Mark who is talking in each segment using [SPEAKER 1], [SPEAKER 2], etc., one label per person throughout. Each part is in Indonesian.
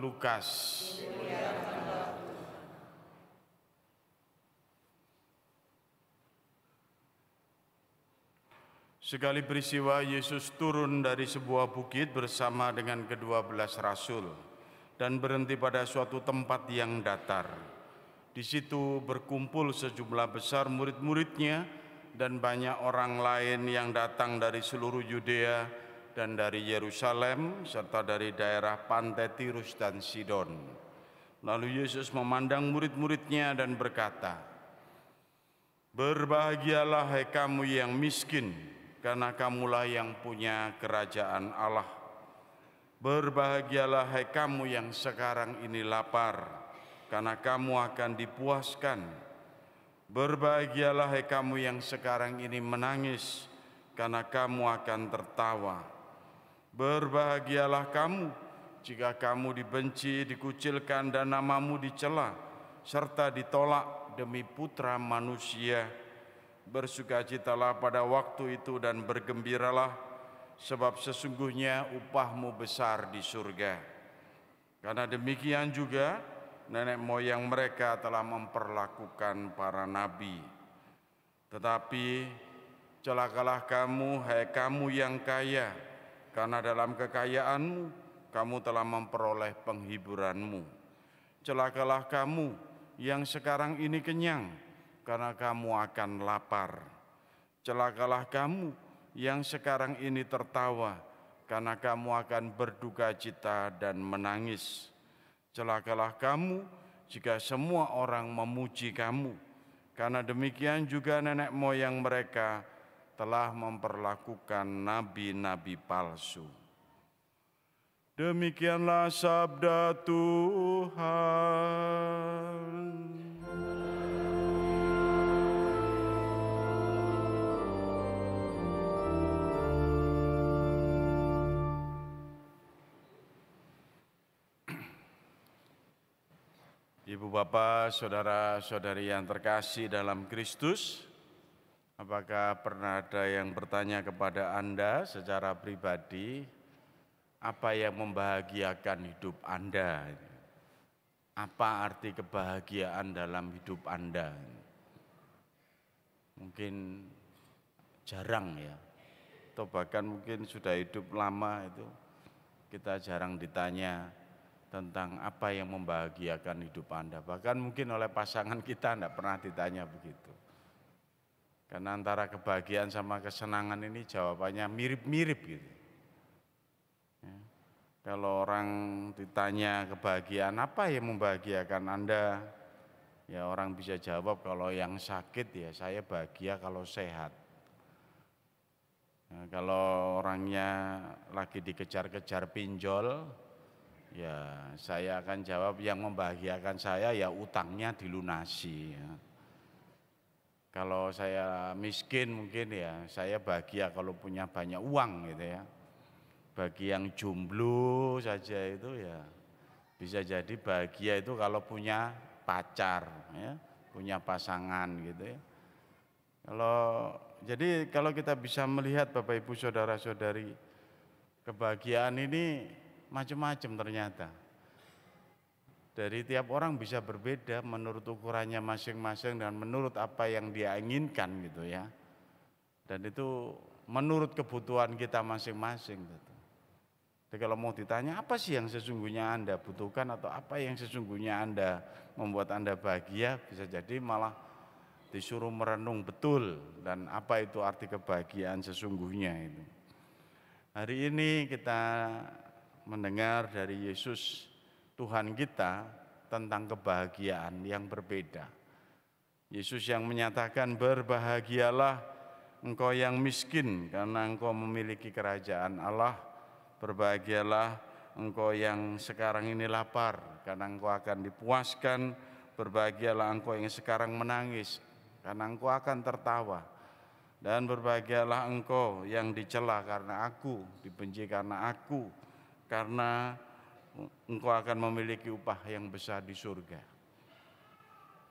[SPEAKER 1] Lukas. Sekali peristiwa Yesus turun dari sebuah bukit bersama dengan ke-12 rasul dan berhenti pada suatu tempat yang datar. Di situ berkumpul sejumlah besar murid-muridnya dan banyak orang lain yang datang dari seluruh Yudea dan dari Yerusalem serta dari daerah pantai Tirus dan Sidon. Lalu Yesus memandang murid-muridnya dan berkata, "Berbahagialah hai kamu yang miskin, karena kamulah yang punya kerajaan Allah. Berbahagialah hai kamu yang sekarang ini lapar, karena kamu akan dipuaskan. Berbahagialah hai kamu yang sekarang ini menangis, karena kamu akan tertawa. Berbahagialah kamu jika kamu dibenci, dikucilkan, dan namamu dicela, serta ditolak demi Putra Manusia. Bersukacitalah pada waktu itu dan bergembiralah, sebab sesungguhnya upahmu besar di surga. Karena demikian juga nenek moyang mereka telah memperlakukan para nabi. Tetapi celakalah kamu, hai kamu yang kaya, karena dalam kekayaanmu kamu telah memperoleh penghiburanmu. Celakalah kamu yang sekarang ini kenyang, karena kamu akan lapar. Celakalah kamu yang sekarang ini tertawa, karena kamu akan berduka cita dan menangis. Celakalah kamu jika semua orang memuji kamu, karena demikian juga nenek moyang mereka telah memperlakukan nabi-nabi palsu." Demikianlah sabda Tuhan. Ibu bapak, saudara-saudari yang terkasih dalam Kristus, apakah pernah ada yang bertanya kepada Anda secara pribadi, apa yang membahagiakan hidup Anda? Apa arti kebahagiaan dalam hidup Anda? Mungkin jarang ya, atau bahkan mungkin sudah hidup lama itu kita jarang ditanya tentang apa yang membahagiakan hidup Anda. Bahkan mungkin oleh pasangan kita tidak pernah ditanya begitu. Karena antara kebahagiaan sama kesenangan ini jawabannya mirip-mirip gitu. Ya. Kalau orang ditanya kebahagiaan apa yang membahagiakan Anda, ya orang bisa jawab kalau yang sakit ya saya bahagia kalau sehat. Nah, kalau orangnya lagi dikejar-kejar pinjol, ya saya akan jawab yang membahagiakan saya ya utangnya dilunasi. Ya. Kalau saya miskin mungkin ya saya bahagia kalau punya banyak uang gitu ya. Bagi yang jomblo saja itu ya bisa jadi bahagia itu kalau punya pacar, ya, punya pasangan gitu ya. Jadi kalau kita bisa melihat Bapak Ibu saudara-saudari, kebahagiaan ini macam-macam ternyata. Dari tiap orang bisa berbeda menurut ukurannya masing-masing dan menurut apa yang dia inginkan gitu ya. Dan itu menurut kebutuhan kita masing-masing gitu. Jadi kalau mau ditanya apa sih yang sesungguhnya Anda butuhkan atau apa yang sesungguhnya Anda membuat Anda bahagia, bisa jadi malah disuruh merenung betul dan apa itu arti kebahagiaan sesungguhnya itu. Hari ini kita mendengar dari Yesus Tuhan kita tentang kebahagiaan yang berbeda. Yesus yang menyatakan berbahagialah engkau yang miskin karena engkau memiliki kerajaan Allah. Berbahagialah engkau yang sekarang ini lapar karena engkau akan dipuaskan. Berbahagialah engkau yang sekarang menangis karena engkau akan tertawa. Dan berbahagialah engkau yang dicela karena aku, dibenci karena aku, karena engkau akan memiliki upah yang besar di surga.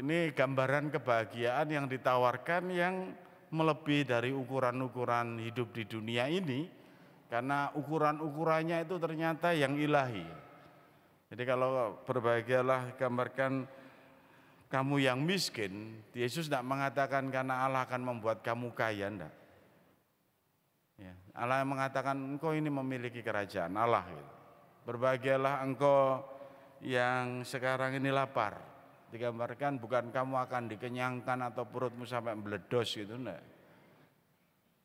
[SPEAKER 1] Ini gambaran kebahagiaan yang ditawarkan yang melebihi dari ukuran-ukuran hidup di dunia ini, karena ukuran-ukurannya itu ternyata yang ilahi. Jadi kalau berbahagialah gambarkan kamu yang miskin, Yesus tidak mengatakan karena Allah akan membuat kamu kaya, enggak. Ya, Allah yang mengatakan engkau ini memiliki kerajaan Allah. Gitu. Berbahagialah engkau yang sekarang ini lapar. Digambarkan bukan kamu akan dikenyangkan atau perutmu sampai meledos gitu, enggak.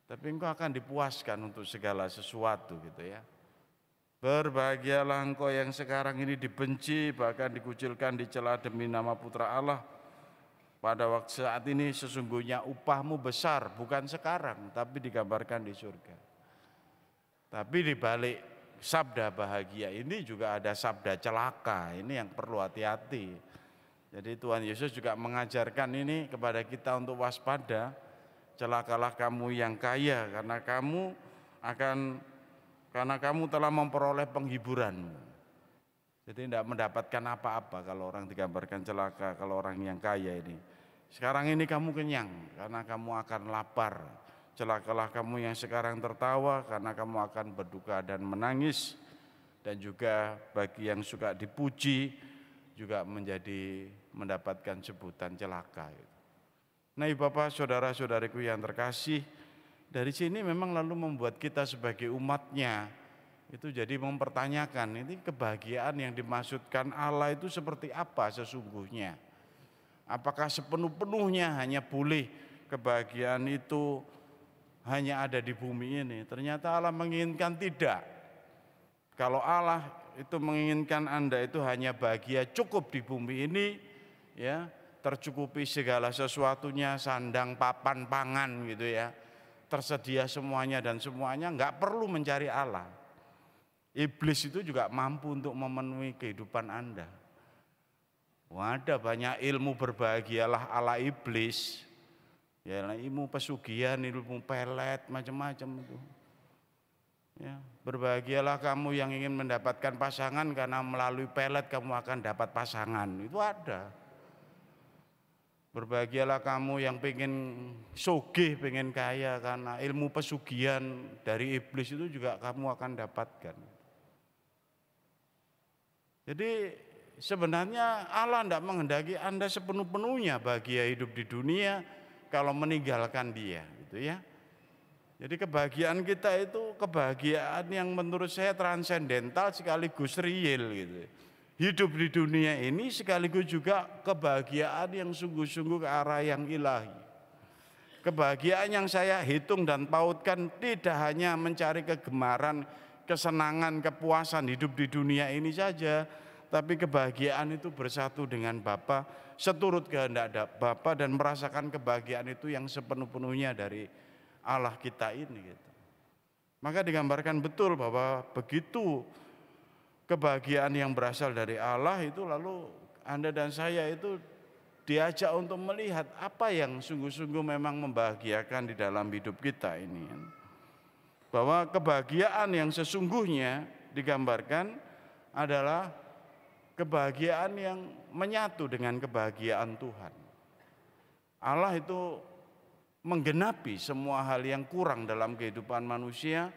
[SPEAKER 1] Tapi engkau akan dipuaskan untuk segala sesuatu gitu ya. Berbahagialah engkau yang sekarang ini dibenci, bahkan dikucilkan, dicela demi nama Putra Allah. Pada waktu saat ini sesungguhnya upahmu besar, bukan sekarang, tapi digambarkan di surga. Tapi di balik sabda bahagia ini juga ada sabda celaka, ini yang perlu hati-hati. Jadi Tuhan Yesus juga mengajarkan ini kepada kita untuk waspada. Celakalah kamu yang kaya karena kamu telah memperoleh penghiburan. Jadi tidak mendapatkan apa-apa kalau orang digambarkan celaka, kalau orang yang kaya ini. Sekarang ini kamu kenyang karena kamu akan lapar. Celakalah kamu yang sekarang tertawa karena kamu akan berduka dan menangis. Dan juga bagi yang suka dipuji juga mendapatkan sebutan celaka. Nah, Bapak, saudara-saudariku yang terkasih, dari sini memang lalu membuat kita sebagai umatnya itu jadi mempertanyakan ini kebahagiaan yang dimaksudkan Allah itu seperti apa sesungguhnya. Apakah sepenuh-penuhnya hanya boleh kebahagiaan itu hanya ada di bumi ini? Ternyata Allah menginginkan tidak. Kalau Allah itu menginginkan Anda itu hanya bahagia cukup di bumi ini, ya, tercukupi segala sesuatunya, sandang, papan, pangan gitu ya, tersedia semuanya dan semuanya, nggak perlu mencari Allah. Iblis itu juga mampu untuk memenuhi kehidupan Anda. Ada banyak ilmu berbahagialah ala iblis, ya, ilmu pesugihan, ilmu pelet, macam-macam itu. Ya, berbahagialah kamu yang ingin mendapatkan pasangan karena melalui pelet kamu akan dapat pasangan, itu ada. Berbahagialah kamu yang pengen sugih, pengen kaya karena ilmu pesugihan dari iblis itu juga kamu akan dapatkan. Jadi sebenarnya Allah tidak menghendaki Anda sepenuh-penuhnya bahagia hidup di dunia kalau meninggalkan Dia, gitu ya. Jadi kebahagiaan kita itu kebahagiaan yang menurut saya transendental sekaligus real gitu. Hidup di dunia ini sekaligus juga kebahagiaan yang sungguh-sungguh ke arah yang ilahi. Kebahagiaan yang saya hitung dan pautkan tidak hanya mencari kegemaran, kesenangan, kepuasan hidup di dunia ini saja, tapi kebahagiaan itu bersatu dengan Bapa, seturut kehendak Bapa dan merasakan kebahagiaan itu yang sepenuh-penuhnya dari Allah kita ini gitu. Maka digambarkan betul bahwa begitu kebahagiaan yang berasal dari Allah itu lalu Anda dan saya itu diajak untuk melihat apa yang sungguh-sungguh memang membahagiakan di dalam hidup kita ini. Bahwa kebahagiaan yang sesungguhnya digambarkan adalah kebahagiaan yang menyatu dengan kebahagiaan Tuhan. Allah itu menggenapi semua hal yang kurang dalam kehidupan manusia.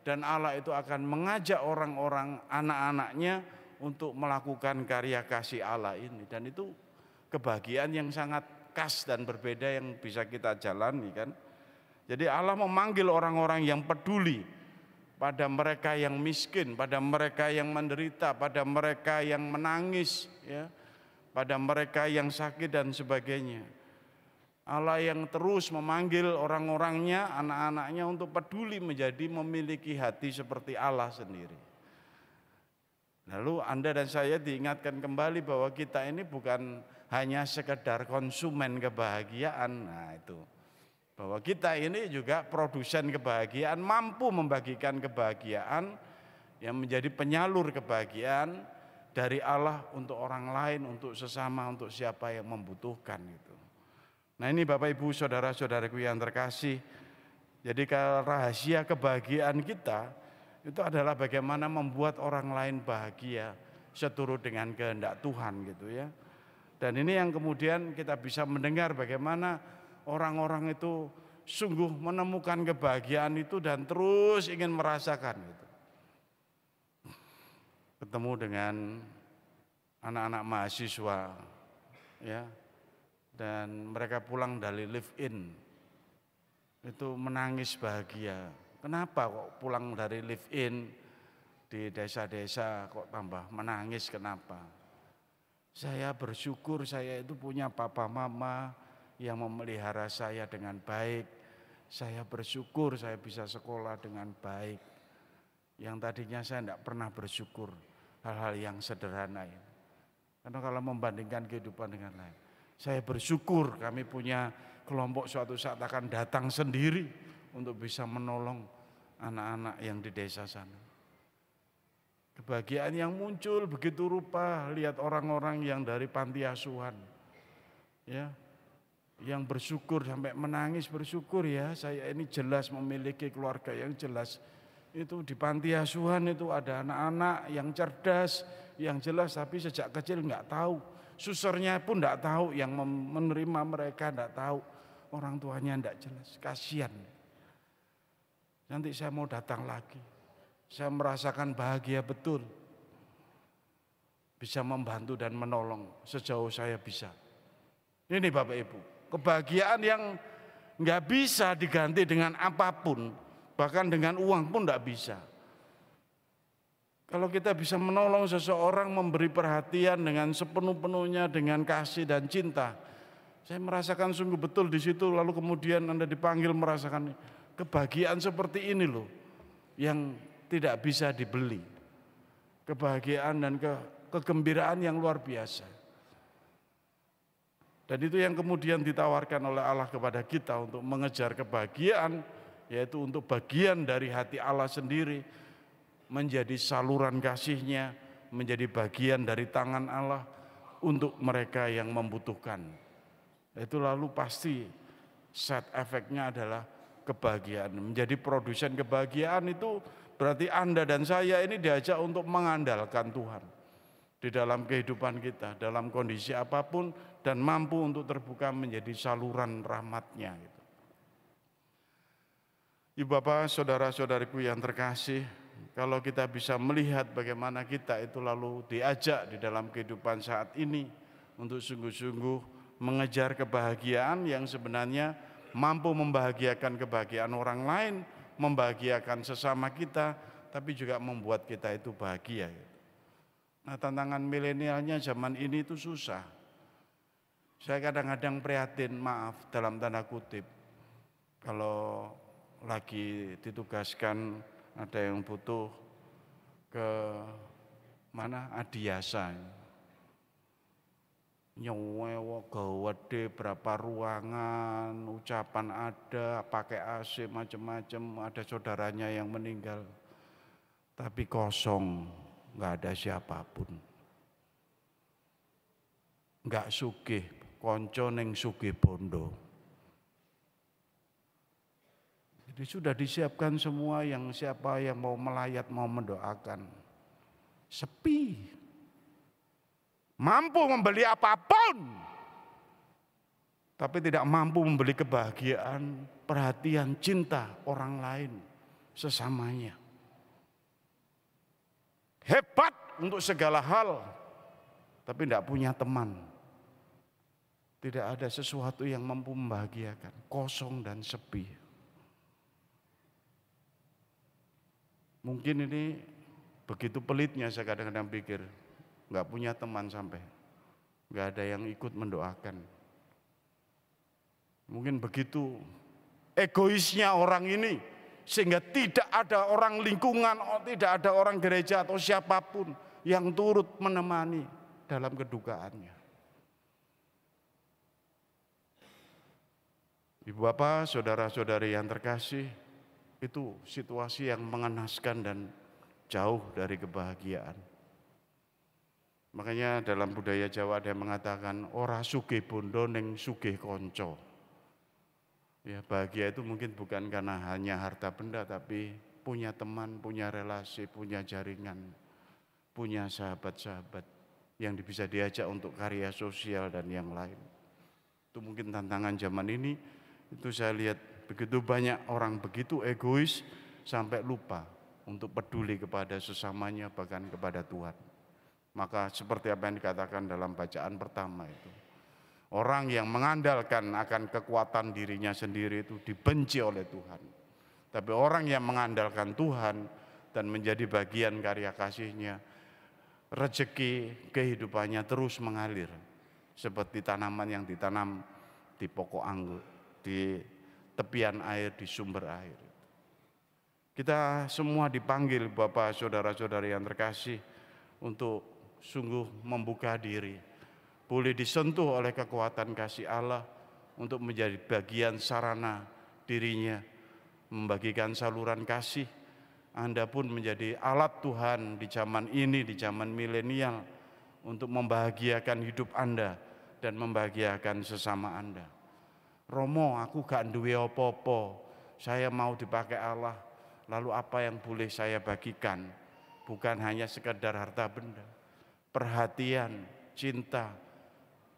[SPEAKER 1] Dan Allah itu akan mengajak orang-orang, anak-anaknya untuk melakukan karya kasih Allah ini. Dan itu kebahagiaan yang sangat khas dan berbeda yang bisa kita jalani kan. Jadi Allah memanggil orang-orang yang peduli pada mereka yang miskin, pada mereka yang menderita, pada mereka yang menangis, ya, pada mereka yang sakit dan sebagainya. Allah yang terus memanggil orang-orangnya, anak-anaknya untuk peduli menjadi memiliki hati seperti Allah sendiri. Lalu Anda dan saya diingatkan kembali bahwa kita ini bukan hanya sekedar konsumen kebahagiaan. Nah itu, bahwa kita ini juga produsen kebahagiaan, mampu membagikan kebahagiaan yang menjadi penyalur kebahagiaan dari Allah untuk orang lain, untuk sesama, untuk siapa yang membutuhkan itu. Nah ini Bapak Ibu saudara-saudaraku yang terkasih, jadi rahasia kebahagiaan kita itu adalah bagaimana membuat orang lain bahagia seturut dengan kehendak Tuhan gitu ya. Dan ini yang kemudian kita bisa mendengar bagaimana orang-orang itu sungguh menemukan kebahagiaan itu dan terus ingin merasakan gitu. Ketemu dengan anak-anak mahasiswa, ya, dan mereka pulang dari live-in, itu menangis bahagia. Kenapa kok pulang dari live-in di desa-desa kok tambah menangis, kenapa? Saya bersyukur saya itu punya papa mama yang memelihara saya dengan baik. Saya bersyukur saya bisa sekolah dengan baik. Yang tadinya saya tidak pernah bersyukur hal-hal yang sederhana ini. Karena kalau membandingkan kehidupan dengan lain, saya bersyukur kami punya kelompok suatu saat akan datang sendiri untuk bisa menolong anak-anak yang di desa sana. Kebahagiaan yang muncul begitu rupa, lihat orang-orang yang dari panti asuhan, ya, yang bersyukur sampai menangis, bersyukur ya saya ini jelas memiliki keluarga yang jelas. Itu di panti asuhan itu ada anak-anak yang cerdas, yang jelas, tapi sejak kecil nggak tahu, susternya pun nggak tahu, yang menerima mereka nggak tahu, orang tuanya nggak jelas, kasihan. Nanti saya mau datang lagi. Saya merasakan bahagia betul, bisa membantu dan menolong sejauh saya bisa. Ini Bapak Ibu, kebahagiaan yang nggak bisa diganti dengan apapun, bahkan dengan uang pun nggak bisa. Kalau kita bisa menolong seseorang, memberi perhatian dengan sepenuh-penuhnya, dengan kasih dan cinta, saya merasakan sungguh betul di situ. Lalu kemudian Anda dipanggil merasakan kebahagiaan seperti ini loh, yang tidak bisa dibeli. Kebahagiaan dan kegembiraan yang luar biasa. Dan itu yang kemudian ditawarkan oleh Allah kepada kita untuk mengejar kebahagiaan, yaitu untuk bagian dari hati Allah sendiri, menjadi saluran kasih-Nya, menjadi bagian dari tangan Allah untuk mereka yang membutuhkan. Itu lalu pasti side efeknya adalah kebahagiaan. Menjadi produsen kebahagiaan itu berarti Anda dan saya ini diajak untuk mengandalkan Tuhan di dalam kehidupan kita, dalam kondisi apapun, dan mampu untuk terbuka menjadi saluran rahmat-Nya. Ibu Bapak, saudara-saudariku yang terkasih, kalau kita bisa melihat bagaimana kita itu lalu diajak di dalam kehidupan saat ini untuk sungguh-sungguh mengejar kebahagiaan yang sebenarnya mampu membahagiakan kebahagiaan orang lain, membahagiakan sesama kita, tapi juga membuat kita itu bahagia. Nah, tantangan milenialnya zaman ini itu susah. Saya kadang-kadang prihatin, maaf dalam tanda kutip, kalau lagi ditugaskan ada yang butuh ke mana Adiasa, nyewa gawede berapa ruangan, ucapan ada, pakai AC macam-macam, ada saudaranya yang meninggal, tapi kosong, nggak ada siapapun, nggak sugih, konco neng sugih bondo. Jadi sudah disiapkan semua, yang siapa yang mau melayat, mau mendoakan, sepi. Mampu membeli apapun, tapi tidak mampu membeli kebahagiaan, perhatian, cinta orang lain, sesamanya. Hebat untuk segala hal, tapi tidak punya teman. Tidak ada sesuatu yang mampu membahagiakan, kosong dan sepi. Mungkin ini begitu pelitnya saya kadang-kadang pikir, nggak punya teman sampai, nggak ada yang ikut mendoakan. Mungkin begitu egoisnya orang ini, sehingga tidak ada orang lingkungan, tidak ada orang gereja atau siapapun yang turut menemani dalam kedukaannya. Ibu Bapak, saudara-saudari yang terkasih, itu situasi yang mengenaskan dan jauh dari kebahagiaan. Makanya dalam budaya Jawa ada yang mengatakan ora sugih bondo ning sugih konco. Ya, bahagia itu mungkin bukan karena hanya harta benda, tapi punya teman, punya relasi, punya jaringan, punya sahabat-sahabat yang bisa diajak untuk karya sosial dan yang lain. Itu mungkin tantangan zaman ini. Itu saya lihat begitu banyak orang begitu egois sampai lupa untuk peduli kepada sesamanya, bahkan kepada Tuhan. Maka seperti apa yang dikatakan dalam bacaan pertama itu, orang yang mengandalkan akan kekuatan dirinya sendiri itu dibenci oleh Tuhan. Tapi orang yang mengandalkan Tuhan dan menjadi bagian karya kasih-Nya, rezeki kehidupannya terus mengalir seperti tanaman yang ditanam di pokok anggur, di tepian air, di sumber air. Kita semua dipanggil Bapak, saudara-saudari yang terkasih, untuk sungguh membuka diri, boleh disentuh oleh kekuatan kasih Allah untuk menjadi bagian sarana dirinya membagikan saluran kasih. Anda pun menjadi alat Tuhan di zaman ini, di zaman milenial, untuk membahagiakan hidup Anda dan membahagiakan sesama Anda. Romo, aku gak duwe apa-apa, saya mau dipakai Allah, lalu apa yang boleh saya bagikan? Bukan hanya sekedar harta benda, perhatian, cinta.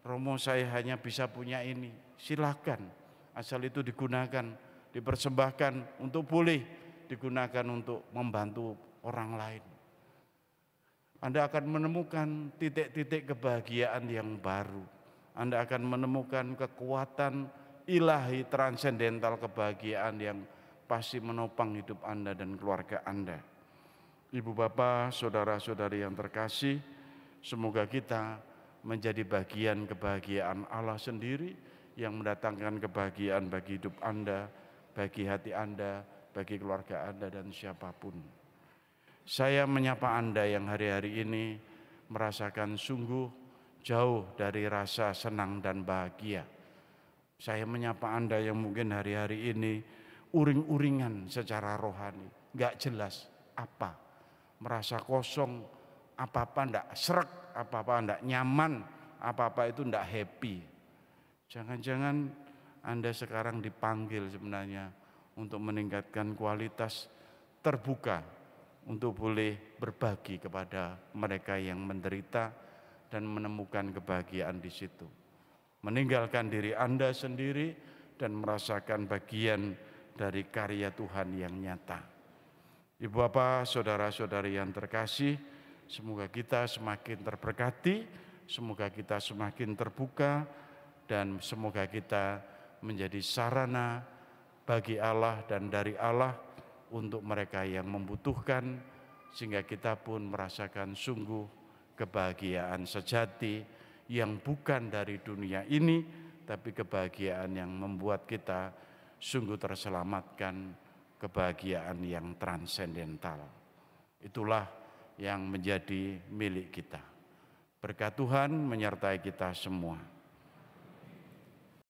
[SPEAKER 1] Romo, saya hanya bisa punya ini, silakan, asal itu digunakan, dipersembahkan untuk boleh digunakan untuk membantu orang lain. Anda akan menemukan titik-titik kebahagiaan yang baru. Anda akan menemukan kekuatan ilahi transendental kebahagiaan yang pasti menopang hidup Anda dan keluarga Anda. Ibu bapak, saudara-saudari yang terkasih, semoga kita menjadi bagian kebahagiaan Allah sendiri yang mendatangkan kebahagiaan bagi hidup Anda, bagi hati Anda, bagi keluarga Anda dan siapapun. Saya menyapa Anda yang hari-hari ini merasakan sungguh jauh dari rasa senang dan bahagia. Saya menyapa Anda yang mungkin hari-hari ini uring-uringan secara rohani, gak jelas apa, merasa kosong, apa-apa ndak srek, apa-apa ndak nyaman, apa-apa itu ndak happy. Jangan-jangan Anda sekarang dipanggil sebenarnya untuk meningkatkan kualitas terbuka, untuk boleh berbagi kepada mereka yang menderita dan menemukan kebahagiaan di situ. Meninggalkan diri Anda sendiri dan merasakan bagian dari karya Tuhan yang nyata. Ibu bapak, saudara-saudari yang terkasih, semoga kita semakin terberkati, semoga kita semakin terbuka, dan semoga kita menjadi sarana bagi Allah dan dari Allah untuk mereka yang membutuhkan, sehingga kita pun merasakan sungguh kebahagiaan sejati yang bukan dari dunia ini, tapi kebahagiaan yang membuat kita sungguh terselamatkan, kebahagiaan yang transendental. Itulah yang menjadi milik kita. Berkat Tuhan menyertai kita semua.